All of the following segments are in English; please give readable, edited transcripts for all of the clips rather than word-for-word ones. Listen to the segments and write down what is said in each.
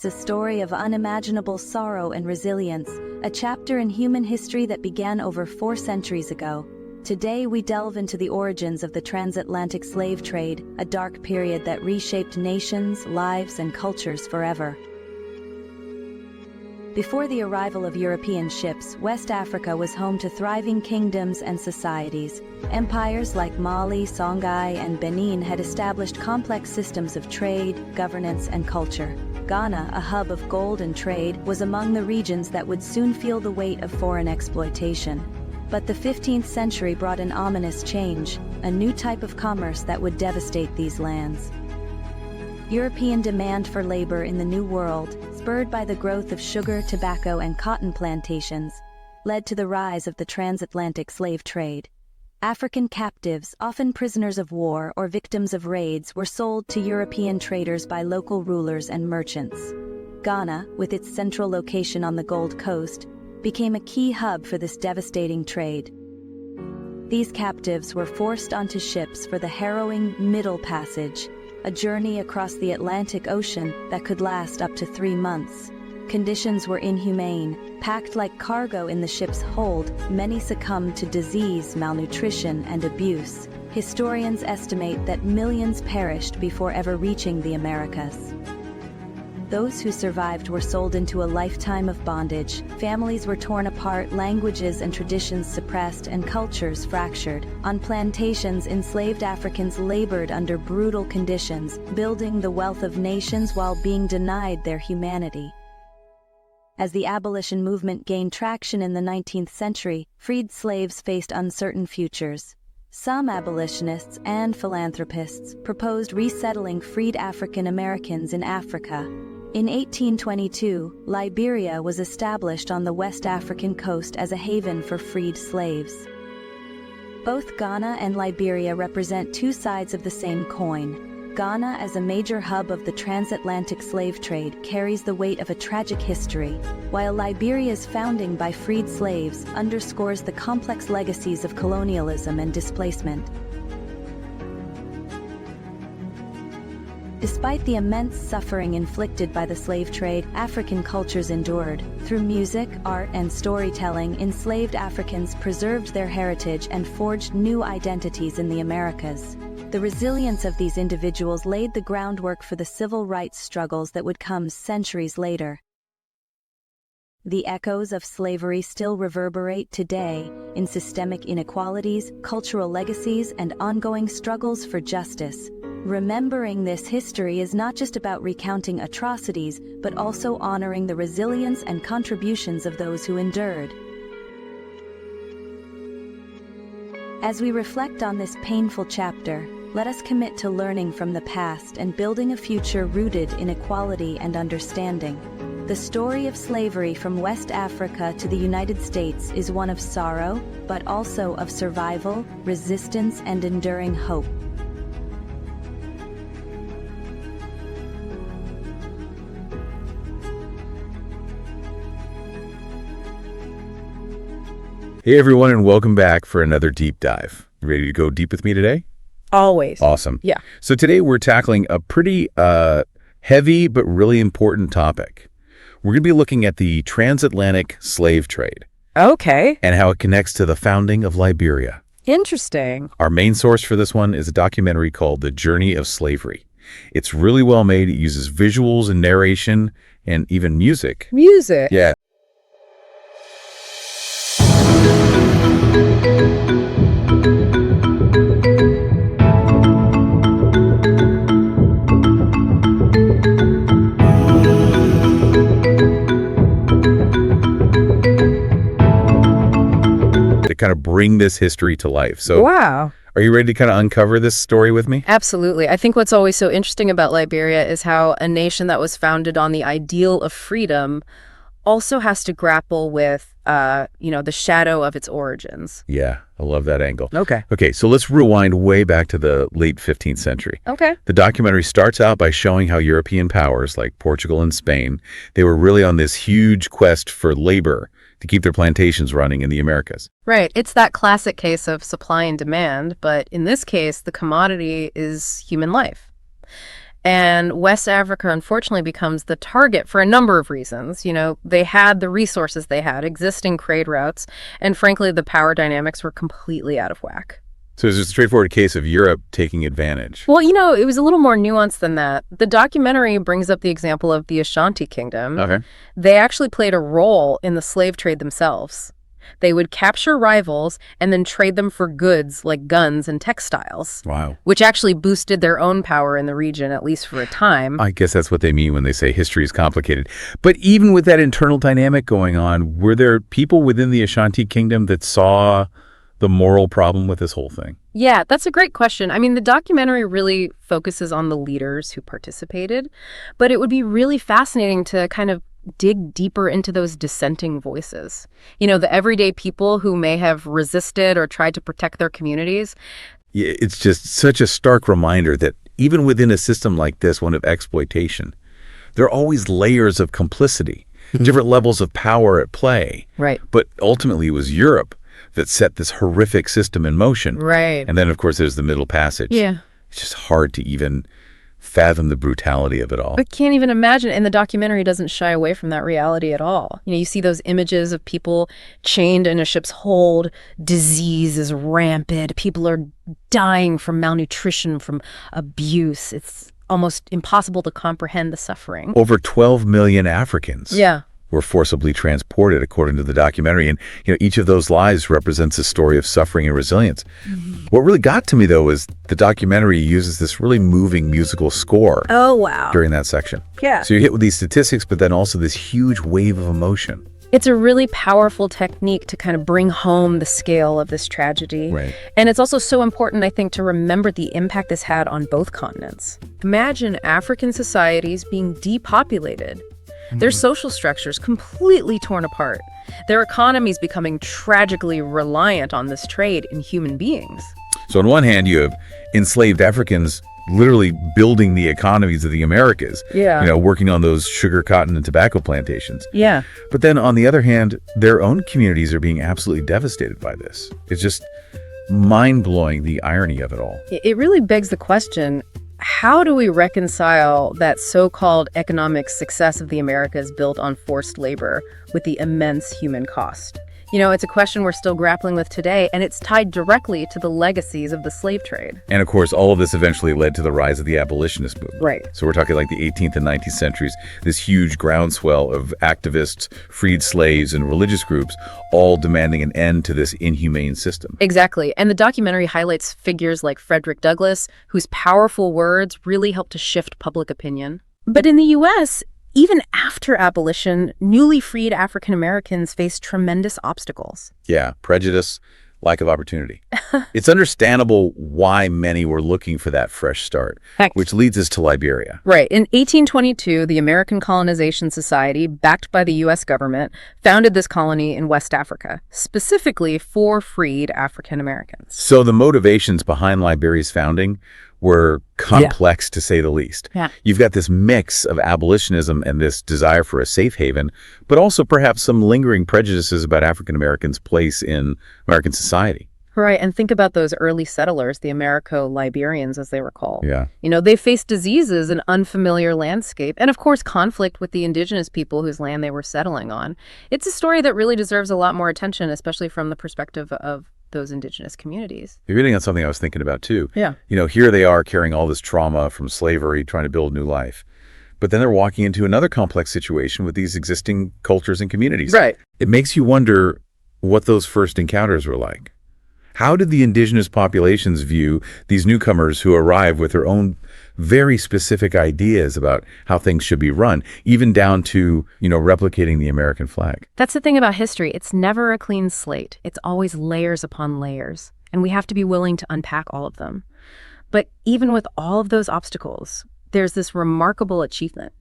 a story of unimaginable sorrow and resilience, a chapter in human history that began over 4 centuries ago. Today we delve into the origins of the transatlantic slave trade, a dark period that reshaped nations, lives, and cultures forever. Before the arrival of European ships, West Africa was home to thriving kingdoms and societies. Empires like Mali, Songhai, and Benin had established complex systems of trade, governance, and culture. Ghana, a hub of gold and trade, was among the regions that would soon feel the weight of foreign exploitation. But the 15th century brought an ominous change, a new type of commerce that would devastate these lands. European demand for labor in the New World, spurred by the growth of sugar, tobacco, and cotton plantations, led to the rise of the transatlantic slave trade. African captives, often prisoners of war or victims of raids, were sold to European traders by local rulers and merchants. Ghana, with its central location on the Gold Coast, became a key hub for this devastating trade. These captives were forced onto ships for the harrowing Middle Passage, a journey across the Atlantic Ocean that could last up to 3 months. Conditions were inhumane. Packed like cargo in the ship's hold, many succumbed to disease, malnutrition, and abuse. Historians estimate that millions perished before ever reaching the Americas. Those who survived were sold into a lifetime of bondage. Families were torn apart, languages and traditions suppressed, and cultures fractured. On plantations, enslaved Africans labored under brutal conditions, building the wealth of nations while being denied their humanity. As the abolition movement gained traction in the 19th century, freed slaves faced uncertain futures. Some abolitionists and philanthropists proposed resettling freed African Americans in Africa. In 1822, Liberia was established on the West African coast as a haven for freed slaves. Both Ghana and Liberia represent 2 sides of the same coin. Ghana, as a major hub of the transatlantic slave trade, carries the weight of a tragic history, while Liberia's founding by freed slaves underscores the complex legacies of colonialism and displacement. Despite the immense suffering inflicted by the slave trade, African cultures endured. Through music, art, and storytelling, enslaved Africans preserved their heritage and forged new identities in the Americas. The resilience of these individuals laid the groundwork for the civil rights struggles that would come centuries later. The echoes of slavery still reverberate today in systemic inequalities, cultural legacies, and ongoing struggles for justice. Remembering this history is not just about recounting atrocities, but also honoring the resilience and contributions of those who endured. As we reflect on this painful chapter, let us commit to learning from the past and building a future rooted in equality and understanding. The story of slavery from West Africa to the United States is one of sorrow, but also of survival, resistance, and enduring hope. Hey everyone, and welcome back for another deep dive. You ready to go deep with me today? Always. Awesome. Yeah. So today we're tackling a pretty heavy but really important topic. We're going to be looking at the transatlantic slave trade. Okay. And how it connects to the founding of Liberia. Interesting. Our main source for this one is a documentary called The Journey of Slavery. It's really well made. It uses visuals and narration and even music. Music? Yeah. To kind of bring this history to life. So, wow. Are you ready to kind of uncover this story with me? Absolutely. I think what's always so interesting about Liberia is how a nation that was founded on the ideal of freedom also has to grapple with, the shadow of its origins. Yeah, I love that angle. Okay. Okay, so let's rewind way back to the late 15th century. Okay. The documentary starts out by showing how European powers like Portugal and Spain, they were really on this huge quest for labor to keep their plantations running in the Americas. Right. It's that classic case of supply and demand, but in this case, the commodity is human life. And West Africa, unfortunately, becomes the target for a number of reasons. They had the resources they had, existing trade routes, and frankly, the power dynamics were completely out of whack. So it's just a straightforward case of Europe taking advantage. Well, it was a little more nuanced than that. The documentary brings up the example of the Ashanti Kingdom. Okay. They actually played a role in the slave trade themselves. They would capture rivals and then trade them for goods like guns and textiles. Wow. Which actually boosted their own power in the region, at least for a time. I guess that's what they mean when they say history is complicated. But even with that internal dynamic going on, were there people within the Ashanti Kingdom that saw the moral problem with this whole thing? Yeah, that's a great question. I mean, the documentary really focuses on the leaders who participated, but it would be really fascinating to kind of dig deeper into those dissenting voices. The everyday people who may have resisted or tried to protect their communities. Yeah, it's just such a stark reminder that even within a system like this, one of exploitation, there are always layers of complicity, different levels of power at play. Right. But ultimately, it was Europe that set this horrific system in motion. Right. And then, of course, there's the Middle Passage. Yeah. It's just hard to even fathom the brutality of it all. I can't even imagine. And the documentary doesn't shy away from that reality at all. You see those images of people chained in a ship's hold. Disease is rampant. People are dying from malnutrition, from abuse. It's almost impossible to comprehend the suffering. Over 12 million Africans. Yeah. Were forcibly transported, according to the documentary. And, each of those lives represents a story of suffering and resilience. Mm-hmm. What really got to me, though, is the documentary uses this really moving musical score. Oh, wow. During that section. Yeah. So you're hit with these statistics, but then also this huge wave of emotion. It's a really powerful technique to kind of bring home the scale of this tragedy. Right. And it's also so important, I think, to remember the impact this had on both continents. Imagine African societies being depopulated. Their social structures completely torn apart. Their economies becoming tragically reliant on this trade in human beings. So on one hand, you have enslaved Africans literally building the economies of the Americas. Yeah. Working on those sugar, cotton, and tobacco plantations. Yeah. But then on the other hand, their own communities are being absolutely devastated by this. It's just mind-blowing, the irony of it all. It really begs the question, how do we reconcile that so-called economic success of the Americas built on forced labor with the immense human cost? It's a question we're still grappling with today, and it's tied directly to the legacies of the slave trade. And of course, all of this eventually led to the rise of the abolitionist movement. Right. So we're talking like the 18th and 19th centuries, this huge groundswell of activists, freed slaves, and religious groups, all demanding an end to this inhumane system. Exactly. And the documentary highlights figures like Frederick Douglass, whose powerful words really helped to shift public opinion. But in the U.S., even after abolition, newly freed African Americans faced tremendous obstacles. Yeah, prejudice, lack of opportunity. It's understandable why many were looking for that fresh start, which leads us to Liberia. Right. In 1822, the American Colonization Society, backed by the U.S. government, founded this colony in West Africa, specifically for freed African Americans. So the motivations behind Liberia's founding were complex, to say the least. Yeah. You've got this mix of abolitionism and this desire for a safe haven, but also perhaps some lingering prejudices about African Americans' place in American society. Right, and think about those early settlers, the Americo-Liberians, as they were called. Yeah. They faced diseases, an unfamiliar landscape, and of course conflict with the indigenous people whose land they were settling on. It's a story that really deserves a lot more attention, especially from the perspective of those indigenous communities. You're hitting on something I was thinking about too. Yeah. Here they are carrying all this trauma from slavery, trying to build new life. But then they're walking into another complex situation with these existing cultures and communities. Right. It makes you wonder what those first encounters were like. How did the indigenous populations view these newcomers who arrive with their own very specific ideas about how things should be run, even down to, replicating the American flag? That's the thing about history. It's never a clean slate. It's always layers upon layers, and we have to be willing to unpack all of them. But even with all of those obstacles, there's this remarkable achievement.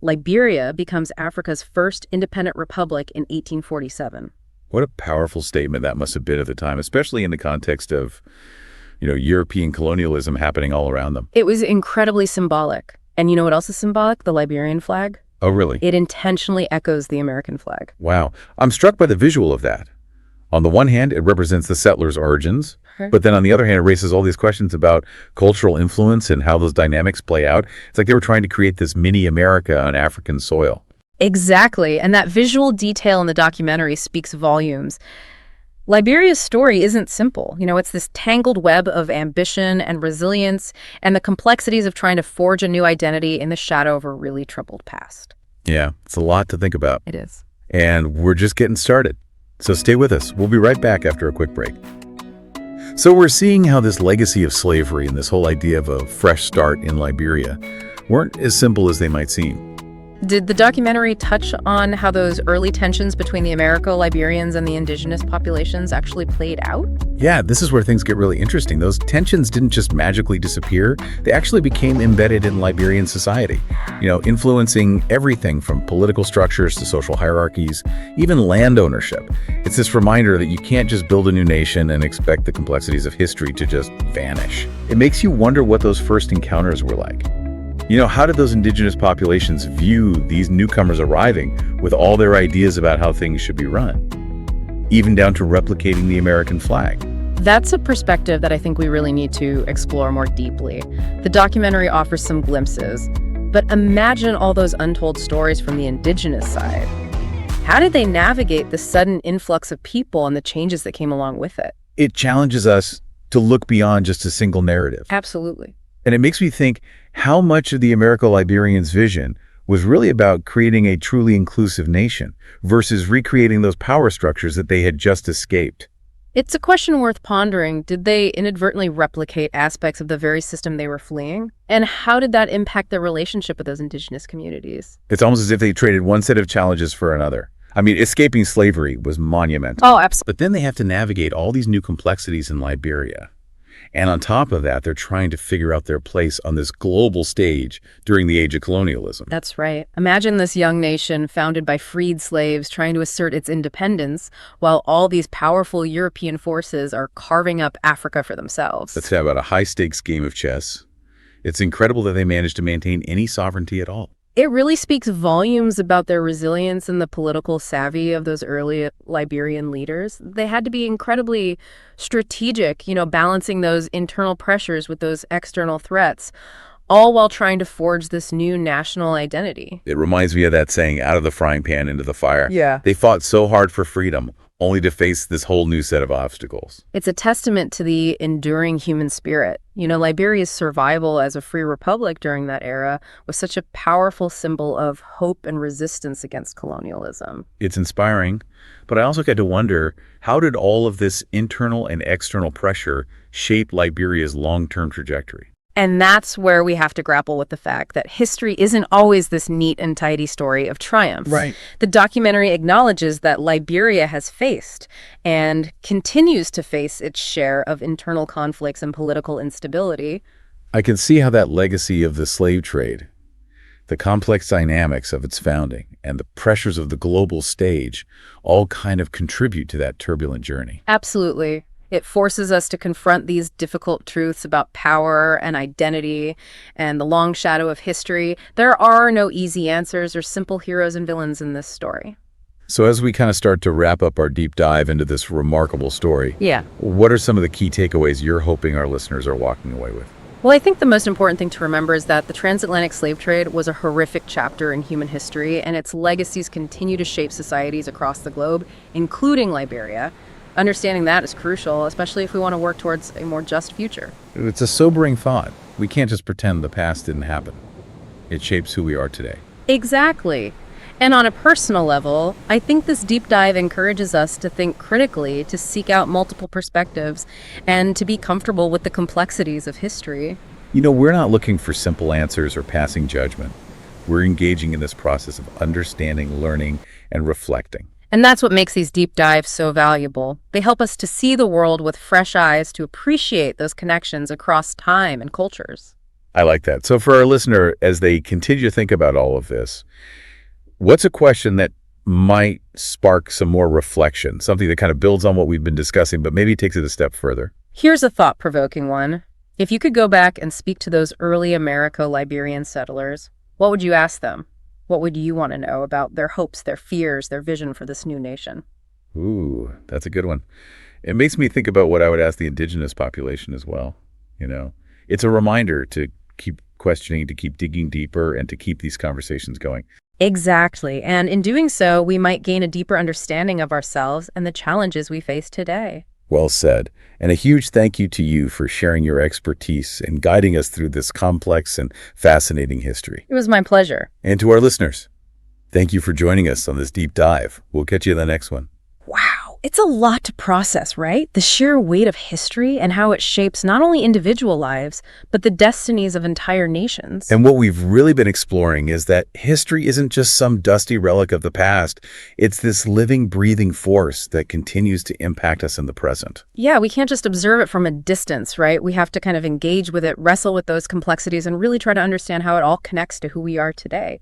Liberia becomes Africa's first independent republic in 1847. What a powerful statement that must have been at the time, especially in the context of, European colonialism happening all around them. It was incredibly symbolic. And you know what else is symbolic? The Liberian flag. Oh, really? It intentionally echoes the American flag. Wow. I'm struck by the visual of that. On the one hand, it represents the settlers' origins, Okay. but then on the other hand, it raises all these questions about cultural influence and how those dynamics play out. It's like they were trying to create this mini America on African soil. Exactly, and that visual detail in the documentary speaks volumes. Liberia's story isn't simple. It's this tangled web of ambition and resilience and the complexities of trying to forge a new identity in the shadow of a really troubled past. Yeah, it's a lot to think about. It is. And we're just getting started. So stay with us. We'll be right back after a quick break. So we're seeing how this legacy of slavery and this whole idea of a fresh start in Liberia weren't as simple as they might seem. Did the documentary touch on how those early tensions between the Americo-Liberians and the indigenous populations actually played out? Yeah, this is where things get really interesting. Those tensions didn't just magically disappear. They actually became embedded in Liberian society, influencing everything from political structures to social hierarchies, even land ownership. It's this reminder that you can't just build a new nation and expect the complexities of history to just vanish. It makes you wonder what those first encounters were like. How did those indigenous populations view these newcomers arriving with all their ideas about how things should be run, even down to replicating the American flag? That's a perspective that I think we really need to explore more deeply. The documentary offers some glimpses, but imagine all those untold stories from the indigenous side. How did they navigate the sudden influx of people and the changes that came along with it? It challenges us to look beyond just a single narrative. Absolutely. And it makes me think how much of the Americo-Liberians' vision was really about creating a truly inclusive nation versus recreating those power structures that they had just escaped. It's a question worth pondering. Did they inadvertently replicate aspects of the very system they were fleeing? And how did that impact their relationship with those indigenous communities? It's almost as if they traded one set of challenges for another. I mean, escaping slavery was monumental. Oh, absolutely. But then they have to navigate all these new complexities in Liberia. And on top of that, they're trying to figure out their place on this global stage during the age of colonialism. That's right. Imagine this young nation founded by freed slaves trying to assert its independence while all these powerful European forces are carving up Africa for themselves. Let's have about a high-stakes game of chess. It's incredible that they managed to maintain any sovereignty at all. It really speaks volumes about their resilience and the political savvy of those early Liberian leaders. They had to be incredibly strategic, balancing those internal pressures with those external threats, all while trying to forge this new national identity. It reminds me of that saying, out of the frying pan into the fire. Yeah. They fought so hard for freedom, only to face this whole new set of obstacles. It's a testament to the enduring human spirit. Liberia's survival as a free republic during that era was such a powerful symbol of hope and resistance against colonialism. It's inspiring, but I also get to wonder, how did all of this internal and external pressure shape Liberia's long-term trajectory? And that's where we have to grapple with the fact that history isn't always this neat and tidy story of triumph. Right. The documentary acknowledges that Liberia has faced and continues to face its share of internal conflicts and political instability. I can see how that legacy of the slave trade, the complex dynamics of its founding, and the pressures of the global stage all kind of contribute to that turbulent journey. Absolutely. It forces us to confront these difficult truths about power and identity and the long shadow of history. There are no easy answers or simple heroes and villains in this story. So as we kind of start to wrap up our deep dive into this remarkable story, what are some of the key takeaways you're hoping our listeners are walking away with? Well, I think the most important thing to remember is that the transatlantic slave trade was a horrific chapter in human history, and its legacies continue to shape societies across the globe, including Liberia. Understanding that is crucial, especially if we want to work towards a more just future. It's a sobering thought. We can't just pretend the past didn't happen. It shapes who we are today. Exactly. And on a personal level, I think this deep dive encourages us to think critically, to seek out multiple perspectives, and to be comfortable with the complexities of history. We're not looking for simple answers or passing judgment. We're engaging in this process of understanding, learning, and reflecting. And that's what makes these deep dives so valuable. They help us to see the world with fresh eyes, to appreciate those connections across time and cultures. I like that. So for our listener, as they continue to think about all of this, what's a question that might spark some more reflection, something that kind of builds on what we've been discussing, but maybe takes it a step further? Here's a thought-provoking one. If you could go back and speak to those early Americo-Liberian settlers, what would you ask them? What would you want to know about their hopes, their fears, their vision for this new nation? Ooh, that's a good one. It makes me think about what I would ask the indigenous population as well. You know, it's a reminder to keep questioning, to keep digging deeper, and to keep these conversations going. Exactly. And in doing so, we might gain a deeper understanding of ourselves and the challenges we face today. Well said. And a huge thank you to you for sharing your expertise and guiding us through this complex and fascinating history. It was my pleasure. And to our listeners, thank you for joining us on this deep dive. We'll catch you in the next one. Wow. It's a lot to process, right? The sheer weight of history and how it shapes not only individual lives, but the destinies of entire nations. And what we've really been exploring is that history isn't just some dusty relic of the past. It's this living, breathing force that continues to impact us in the present. Yeah, we can't just observe it from a distance, right? We have to kind of engage with it, wrestle with those complexities, and really try to understand how it all connects to who we are today.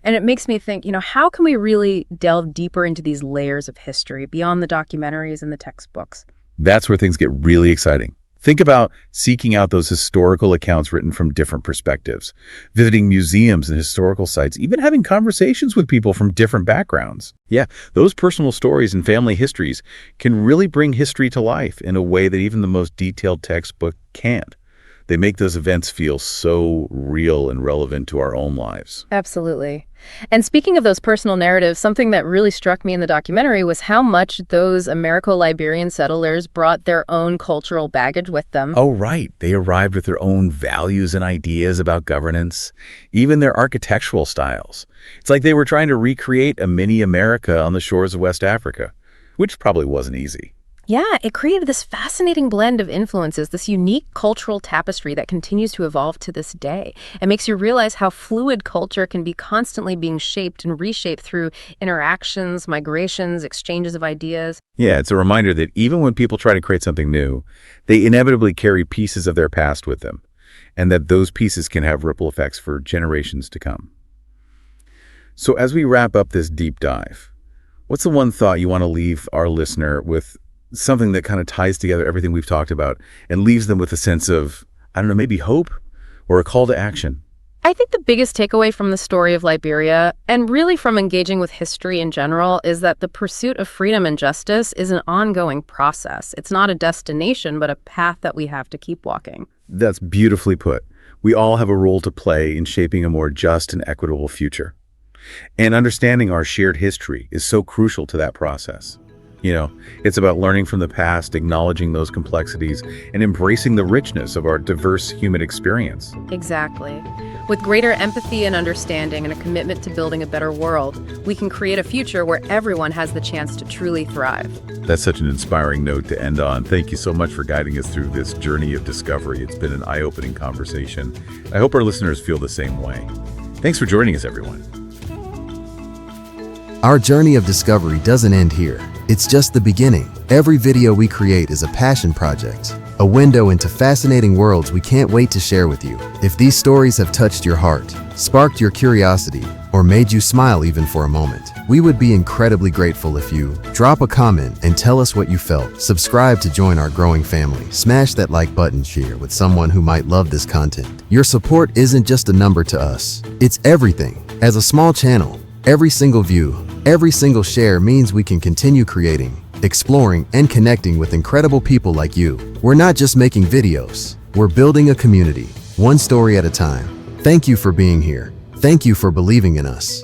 And it makes me think, how can we really delve deeper into these layers of history beyond the documentaries and the textbooks? That's where things get really exciting. Think about seeking out those historical accounts written from different perspectives, visiting museums and historical sites, even having conversations with people from different backgrounds. Yeah, those personal stories and family histories can really bring history to life in a way that even the most detailed textbook can't. They make those events feel so real and relevant to our own lives. Absolutely. And speaking of those personal narratives, something that really struck me in the documentary was how much those Americo-Liberian settlers brought their own cultural baggage with them. Oh, right. They arrived with their own values and ideas about governance, even their architectural styles. It's like they were trying to recreate a mini America on the shores of West Africa, which probably wasn't easy. Yeah, it created this fascinating blend of influences, this unique cultural tapestry that continues to evolve to this day. It makes you realize how fluid culture can be constantly being shaped and reshaped through interactions, migrations, exchanges of ideas. Yeah, it's a reminder that even when people try to create something new, they inevitably carry pieces of their past with them, and that those pieces can have ripple effects for generations to come. So as we wrap up this deep dive, what's the one thought you want to leave our listener with, something that kind of ties together everything we've talked about and leaves them with a sense of, I don't know, maybe hope or a call to action? I think the biggest takeaway from the story of Liberia, and really from engaging with history in general, is that the pursuit of freedom and justice is an ongoing process. It's not a destination, but a path that we have to keep walking. That's beautifully put. We all have a role to play in shaping a more just and equitable future. And understanding our shared history is so crucial to that process. It's about learning from the past, acknowledging those complexities, and embracing the richness of our diverse human experience. Exactly. With greater empathy and understanding and a commitment to building a better world, we can create a future where everyone has the chance to truly thrive. That's such an inspiring note to end on. Thank you so much for guiding us through this journey of discovery. It's been an eye-opening conversation. I hope our listeners feel the same way. Thanks for joining us, everyone. Our journey of discovery doesn't end here. It's just the beginning. Every video we create is a passion project, a window into fascinating worlds we can't wait to share with you. If these stories have touched your heart, sparked your curiosity, or made you smile even for a moment, we would be incredibly grateful if you drop a comment and tell us what you felt. Subscribe to join our growing family. Smash that like button, share with someone who might love this content. Your support isn't just a number to us, it's everything. As a small channel, every single view, every single share means we can continue creating, exploring, and connecting with incredible people like you. We're not just making videos, we're building a community, one story at a time. Thank you for being here. Thank you for believing in us.